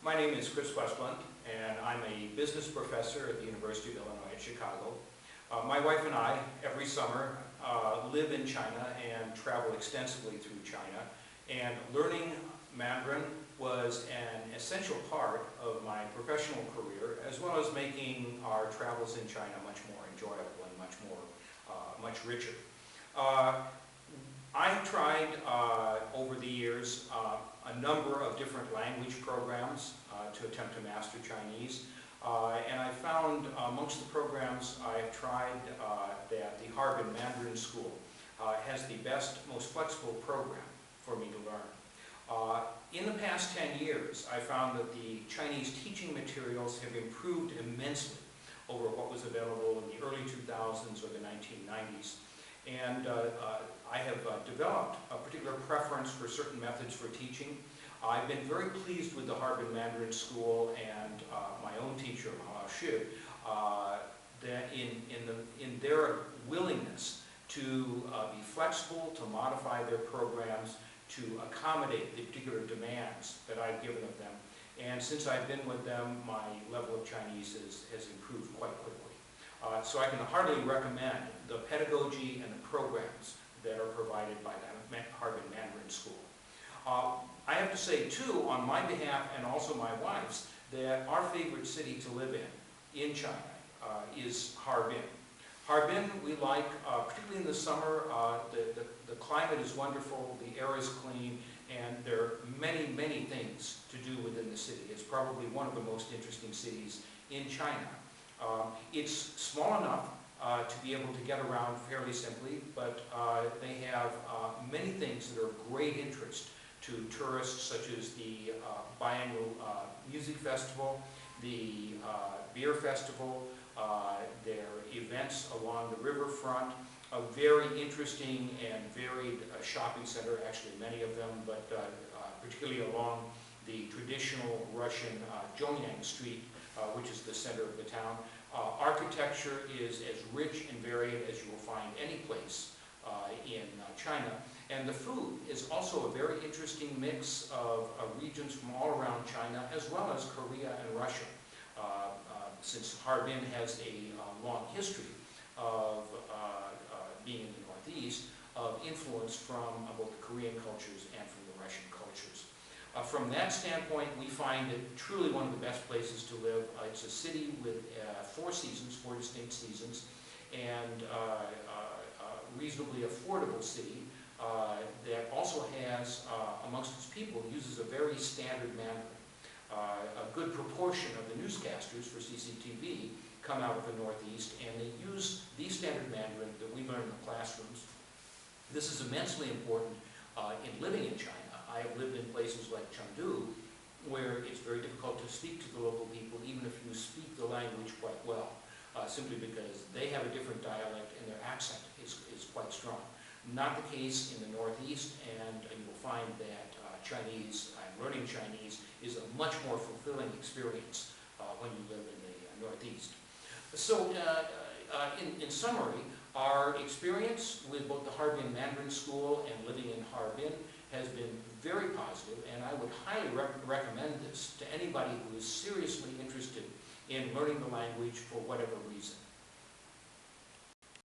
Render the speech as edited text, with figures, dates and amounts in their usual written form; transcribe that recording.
My name is Chris Westblunt, and I'm a business professor at the University of Illinois at Chicago. My wife and I, every summer, live in China and travel extensively through China. And learning Mandarin was an essential part of my professional career, as well as making our travels in China much more enjoyable and much richer. I've tried over the years a number of different language programs to attempt to master Chinese, and I found amongst the programs I've tried that the Harbin Mandarin School has the best, most flexible program for me to learn. In the past 10 years, I found that the Chinese teaching materials have improved immensely over what was available in the early 2000s or the 1990s. And I have developed a particular preference for certain methods for teaching. I've been very pleased with the Harbin Mandarin School and my own teacher, Ma Shi, that in their willingness to be flexible, to modify their programs, to accommodate the particular demands that I've given of them. And since I've been with them, my level of Chinese has improved quite quickly. So I can heartily recommend the pedagogy and the programs that are provided by the Harbin Mandarin School. I have to say, too, on my behalf and also my wife's, that our favorite city to live in China is Harbin. Harbin we like, particularly in the summer. The climate is wonderful, the air is clean, and there are many, many things to do within the city. It's probably one of the most interesting cities in China. It's small enough to be able to get around fairly simply, but they have many things that are of great interest to tourists, such as the biannual music festival, the beer festival, their events along the riverfront, a very interesting and varied shopping center, actually many of them, but particularly along the traditional Russian Zhongyang Street, which is the center of the town. Architecture is as rich and varied as you will find any place in China. And the food is also a very interesting mix of regions from all around China, as well as Korea and Russia. Since Harbin has a long history of being in the Northeast, of influence from both the Korean cultures and from the Russian cultures. From that standpoint, we find it truly one of the best places to live. It's a city with 4 seasons, 4 distinct seasons, and a reasonably affordable city that also has, amongst its people, uses a very standard Mandarin. A good proportion of the newscasters for CCTV come out of the Northeast, and they use the standard Mandarin that we learn in the classrooms. This is immensely important in living in China. I have lived in places like Chengdu, where it's very difficult to speak to the local people, even if you speak the language quite well, simply because they have a different dialect and their accent is quite strong. Not the case in the Northeast, and you will find that learning Chinese is a much more fulfilling experience when you live in the Northeast. So, in summary, our experience with both the Harbin Mandarin School and living in Harbin has been very positive, and I would highly recommend this to anybody who is seriously interested in learning the language for whatever reason.